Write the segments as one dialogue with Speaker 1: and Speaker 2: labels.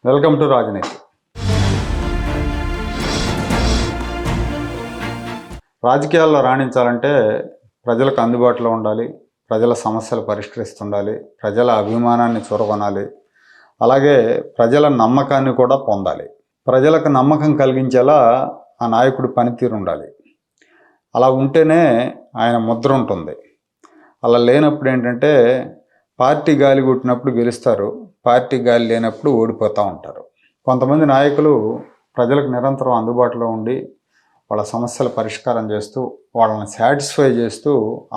Speaker 1: Welcome to రాజనీతి. రాజకీయాల్లో రాణించాలంటే ప్రజలకు అందుబాటులో ఉండాలి, ప్రజల సమస్యలు పరిష్కరిస్తుండాలి, ప్రజల అభిమానాన్ని చూరగొనాలి, అలాగే ప్రజల నమ్మకాన్ని కూడా పొందాలి. ప్రజలకు నమ్మకం కలిగించేలా ఆ నాయకుడి పనితీరు ఉండాలి. అలా ఉంటేనే ఆయన ముద్ర ఉంటుంది. అలా లేనప్పుడు ఏంటంటే పార్టీ గాలి కొట్టినప్పుడు గెలుస్తారు, పార్టీ గాలి లేనప్పుడు ఓడిపోతూ ఉంటారు. కొంతమంది నాయకులు ప్రజలకు నిరంతరం అందుబాటులో ఉండి వాళ్ళ సమస్యల పరిష్కారం చేస్తూ వాళ్ళని సాటిస్ఫై చేస్తూ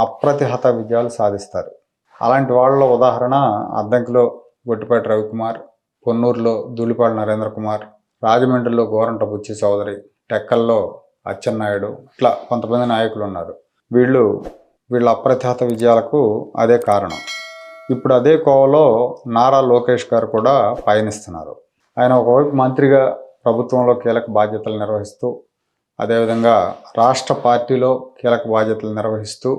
Speaker 1: అప్రతిహత విజయాలు సాధిస్తారు. అలాంటి వాళ్ళ ఉదాహరణ అద్దంకిలో గొట్టిపాటి రవికుమార్, పొన్నూరులో ధూళిపాటి నరేంద్ర కుమార్, రాజమండ్రిలో గోరంట బుచ్చి చౌదరి, టెక్కల్లో అచ్చెన్నాయుడు, ఇట్లా కొంతమంది నాయకులు ఉన్నారు. వీళ్ళ అప్రతిహత విజయాలకు అదే కారణం. ఇప్పుడు అదే కోవలో నారా లోకేష్ గారు కూడా పయనిస్తున్నారు. ఆయన ఒకవైపు మంత్రిగా ప్రభుత్వంలో కీలక బాధ్యతలు నిర్వహిస్తూ, అదేవిధంగా రాష్ట్ర పార్టీలో కీలక బాధ్యతలు నిర్వహిస్తూ,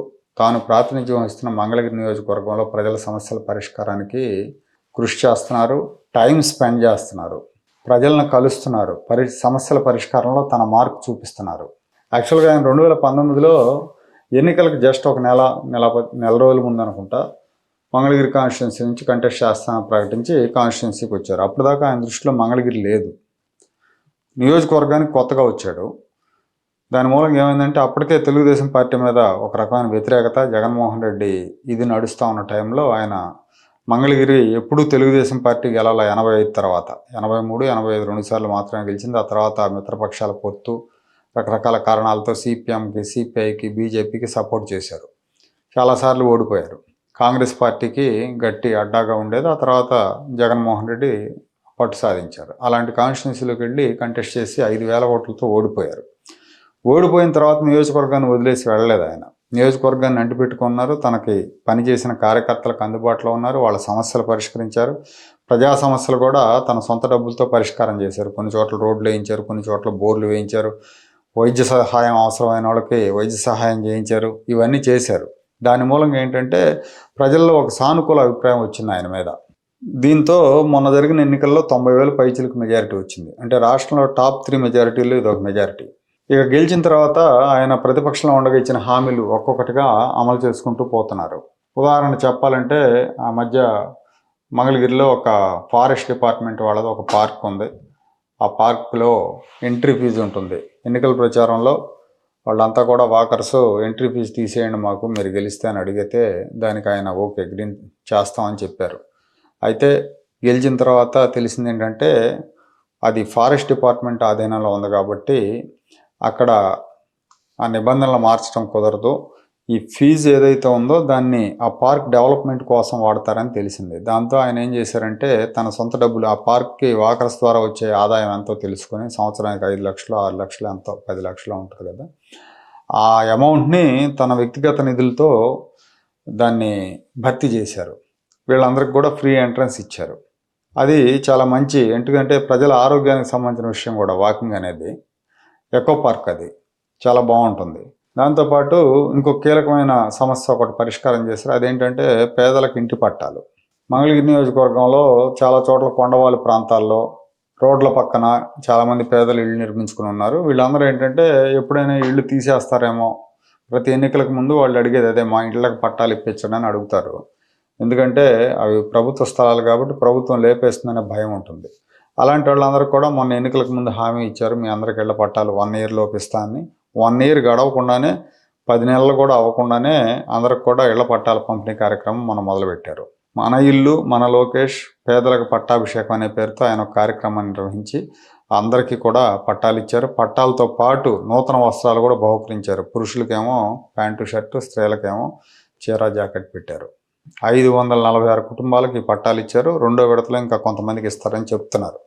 Speaker 1: తాను ప్రాతినిధ్యం వహిస్తున్న మంగళగిరి నియోజకవర్గంలో ప్రజల సమస్యల పరిష్కారానికి కృషి చేస్తున్నారు, టైం స్పెండ్ చేస్తున్నారు, ప్రజలను కలుస్తున్నారు, సమస్యల పరిష్కారంలో తన మార్పు చూపిస్తున్నారు. యాక్చువల్గా ఆయన 2019లో ఎన్నికలకు జస్ట్ ఒక నెల రోజుల ముందు అనుకుంటా మంగళగిరి కాన్స్టిట్యున్సీ నుంచి కంటెస్ట్ చేస్తానని ప్రకటించి కాన్స్టిట్యున్సీకి వచ్చారు. అప్పుడు దాకా ఆయన దృష్టిలో మంగళగిరి లేదు, నియోజకవర్గానికి కొత్తగా వచ్చాడు. దాని మూలంగా ఏమైందంటే అప్పటికే తెలుగుదేశం పార్టీ మీద ఒక రకమైన వ్యతిరేకత, జగన్మోహన్ రెడ్డి ఇది నడుస్తూ ఉన్న టైంలో ఆయన మంగళగిరి ఎప్పుడూ తెలుగుదేశం పార్టీ గెలాల 85 తర్వాత 83, 85 రెండుసార్లు మాత్రమే గెలిచింది. ఆ తర్వాత మిత్రపక్షాల పొత్తు రకరకాల కారణాలతో సిపిఎంకి, సిపిఐకి, బీజేపీకి సపోర్ట్ చేశారు. చాలాసార్లు ఓడిపోయారు. కాంగ్రెస్ పార్టీకి గట్టి అడ్డాగా ఉండేది. ఆ తర్వాత జగన్మోహన్ రెడ్డి పట్టు సాధించారు. అలాంటి కాన్స్టిట్యున్సీలోకి వెళ్ళి కంటెస్ట్ చేసి 5,000 ఓట్లతో ఓడిపోయారు. ఓడిపోయిన తర్వాత నియోజకవర్గాన్ని వదిలేసి వెళ్ళలేదు ఆయన. నియోజకవర్గాన్ని అంటిపెట్టుకున్నారు. తనకి పనిచేసిన కార్యకర్తలకు అందుబాటులో ఉన్నారు, వాళ్ళ సమస్యలు పరిష్కరించారు. ప్రజా సమస్యలు కూడా తన సొంత డబ్బులతో పరిష్కారం చేశారు. కొన్ని చోట్ల రోడ్లు వేయించారు, కొన్ని చోట్ల బోర్లు వేయించారు, వైద్య సహాయం అవసరమైన వాళ్ళకి వైద్య సహాయం చేయించారు, ఇవన్నీ చేశారు. దాని మూలంగా ఏంటంటే ప్రజల్లో ఒక సానుకూల అభిప్రాయం వచ్చింది ఆయన మీద. దీంతో మొన్న జరిగిన ఎన్నికల్లో 90,000 పైచిలకు మెజారిటీ వచ్చింది. అంటే రాష్ట్రంలో టాప్ 3 మెజారిటీలు ఇది ఒక మెజారిటీ. ఇక గెలిచిన తర్వాత ఆయన ప్రతిపక్షంలో ఉండగా ఇచ్చిన హామీలు ఒక్కొక్కటిగా అమలు చేసుకుంటూ పోతున్నారు. ఉదాహరణ చెప్పాలంటే ఆ మధ్య మంగళగిరిలో ఒక ఫారెస్ట్ డిపార్ట్మెంట్ వాళ్ళది ఒక పార్క్ ఉంది. ఆ పార్క్లో ఎంట్రీ ఫీజు ఉంటుంది. ఎన్నికల ప్రచారంలో వాళ్ళంతా కూడా వాకర్స్ ఎంట్రీ ఫీజు తీసేయండి మాకు, మీరు గెలిస్తే అని అడిగితే దానికి ఆయన ఓకే గ్రీన్ చేస్తామని చెప్పారు. అయితే గెలిచిన తర్వాత తెలిసింది ఏంటంటే అది ఫారెస్ట్ డిపార్ట్మెంట్ ఆధీనంలో ఉంది కాబట్టి అక్కడ ఆ నిబంధనలు మార్చడం కుదరదు. ఈ ఫీజు ఏదైతే ఉందో దాన్ని ఆ పార్క్ డెవలప్మెంట్ కోసం వాడతారని తెలిసింది. దాంతో ఆయన ఏం చేశారంటే తన సొంత డబ్బులు, ఆ పార్క్కి వాకర్స్ ద్వారా వచ్చే ఆదాయం ఎంతో తెలుసుకొని సంవత్సరానికి 5 లక్షలు 6 లక్షలు ఎంతో 10 లక్షలు ఉంటుంది కదా, ఆ అమౌంట్ని తన వ్యక్తిగత నిధులతో దాన్ని భర్తీ చేశారు. వీళ్ళందరికీ కూడా ఫ్రీ ఎంట్రన్స్ ఇచ్చారు. అది చాలా మంచి, ఎందుకంటే ప్రజల ఆరోగ్యానికి సంబంధించిన విషయం కూడా. వాకింగ్ అనేది ఎకో పార్క్, అది చాలా బాగుంటుంది. దాంతోపాటు ఇంకో కీలకమైన సమస్య ఒకటి పరిష్కారం చేశారు. అదేంటంటే పేదలకు ఇంటి పట్టాలు. మంగళగిరి నియోజకవర్గంలో చాలా చోట్ల కొండవాళ్ళ ప్రాంతాల్లో రోడ్ల పక్కన చాలామంది పేదలు ఇళ్ళు నిర్మించుకుని ఉన్నారు. వీళ్ళందరూ ఏంటంటే ఎప్పుడైనా ఇళ్ళు తీసేస్తారేమో, ప్రతి ఎన్నికలకు ముందు వాళ్ళు అడిగేది అదే, మా ఇళ్ళకి పట్టాలు ఇప్పించండి అని అడుగుతారు. ఎందుకంటే అవి ప్రభుత్వ స్థలాలు కాబట్టి ప్రభుత్వం లేపేస్తుందనే భయం ఉంటుంది. అలాంటి వాళ్ళందరూ కూడా మొన్న ఎన్నికలకు ముందు హామీ ఇచ్చారు, మీ అందరికి ఇళ్ల పట్టాలు 1 year లోపు ఇస్తానని. 1 year గడవకుండానే, 10 నెలలు కూడా అవ్వకుండానే అందరికి కూడా ఇళ్ల పట్టాల పంపిణీ కార్యక్రమం మనం మొదలుపెట్టారు. మన ఇల్లు మన లోకేష్ పేదలకు పట్టాభిషేకం అనే పేరుతో ఆయన ఒక కార్యక్రమాన్ని నిర్వహించి అందరికీ కూడా పట్టాలు ఇచ్చారు. పట్టాలతో పాటు నూతన వస్త్రాలు కూడా బహుకరించారు. పురుషులకేమో ప్యాంటు షర్టు, స్త్రీలకేమో చీర జాకెట్ పెట్టారు. 546 కుటుంబాలకి పట్టాలు ఇచ్చారు. 2వ విడతలో ఇంకా కొంతమందికి ఇస్తారని చెప్తున్నారు.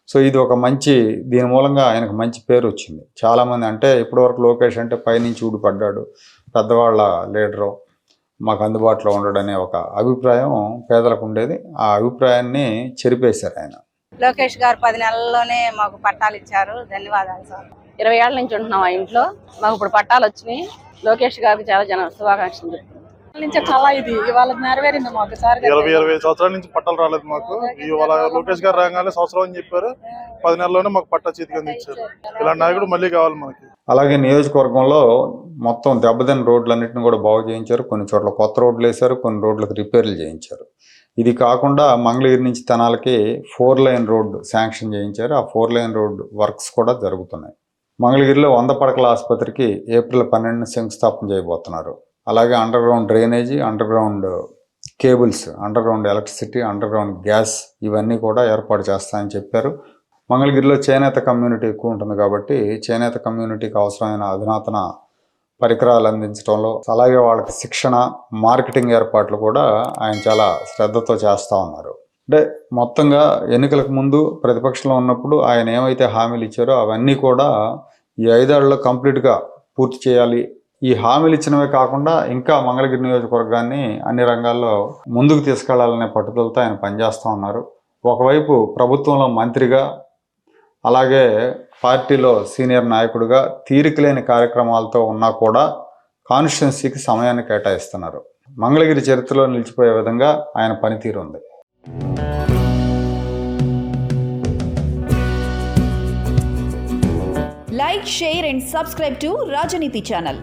Speaker 1: సో ఇది ఒక మంచి, దీని మూలంగా ఆయనకు మంచి పేరు వచ్చింది. చాలామంది అంటే ఇప్పటివరకు లోకేష్ అంటే పైనుంచి ఊడిపడ్డాడు, పెద్దవాళ్ళ లీడరు, మాకు అందుబాటులో ఉండడనే ఒక అభిప్రాయం పేదలకు ఉండేది. ఆ అభిప్రాయాన్ని చెరిపేశారు ఆయన.
Speaker 2: లోకేష్ గారు 10 నెలల్లోనే మాకు పట్టాలు ఇచ్చారు. ధన్యవాదాలు సార్.
Speaker 3: 20 ఏళ్ల నుంచి ఉంటున్నాం ఆ ఇంట్లో, మాకు ఇప్పుడు పట్టాలు వచ్చినాయి. లోకేష్ గారికి చాలా శుభాకాంక్షలు చెప్తున్నాం. నుంచి కళ ఇది ఇవాళ నెరవేరింది మాకు సార్ గారు.
Speaker 4: 20 సంవత్సరాల నుంచి పట్టాలు రాలేదు మాకు. ఇవాళ లోకేష్ గారు రాగానే సంవత్సరం అని చెప్పారు. 10 నెలల్లోనే మాకు పట్టా చేతికి అందించారు. ఇలాంటి నాయకుడు మళ్ళీ కావాలి మనకి.
Speaker 1: అలాగే నియోజకవర్గంలో మొత్తం దెబ్బతిన్న రోడ్లన్నింటిని కూడా బాగు చేయించారు. కొన్ని చోట్ల కొత్త రోడ్లు వేశారు, కొన్ని రోడ్లకు రిపేర్లు చేయించారు. ఇది కాకుండా మంగళగిరి నుంచి తెనాలకి 4 లైన్ రోడ్డు శాంక్షన్ చేయించారు. ఆ 4 లైన్ రోడ్డు వర్క్స్ కూడా జరుగుతున్నాయి. మంగళగిరిలో 100 పడకల ఆసుపత్రికి ఏప్రిల్ 12 శంకుస్థాపన చేయబోతున్నారు. అలాగే under ground drainage, under ground cables, under ground electricity, under ground gas ఇవన్నీ కూడా ఏర్పాటు చేస్తామని చెప్పారు. మంగళగిరిలో చేనేత కమ్యూనిటీ ఎక్కువ ఉంటుంది కాబట్టి చేనేత కమ్యూనిటీకి అవసరమైన అధునాతన పరికరాలు అందించడంలో, అలాగే వాళ్ళకి శిక్షణ, మార్కెటింగ్ ఏర్పాట్లు కూడా ఆయన చాలా శ్రద్ధతో చేస్తూ ఉన్నారు. అంటే మొత్తంగా ఎన్నికలకు ముందు ప్రతిపక్షంలో ఉన్నప్పుడు ఆయన ఏమైతే హామీలు ఇచ్చారో అవన్నీ కూడా ఈ 5 ఏళ్లలో కంప్లీట్గా పూర్తి చేయాలి. ఈ హామీలు ఇచ్చినవే కాకుండా ఇంకా మంగళగిరి నియోజకవర్గాన్ని అన్ని రంగాల్లో ముందుకు తీసుకెళ్లాలనే పట్టుదలతో ఆయన పనిచేస్తూ ఉన్నారు. ఒకవైపు ప్రభుత్వంలో మంత్రిగా, అలాగే పార్టీలో సీనియర్ నాయకుడిగా తీరికలేని కార్యక్రమాలతో ఉన్నా కూడా కాన్స్టిట్యున్సీకి సమయాన్ని కేటాయిస్తున్నారు. మంగళగిరి చరిత్రలో నిలిచిపోయే విధంగా ఆయన పనితీరు ఉంది.
Speaker 5: Like, share and subscribe to Rajaniti channel.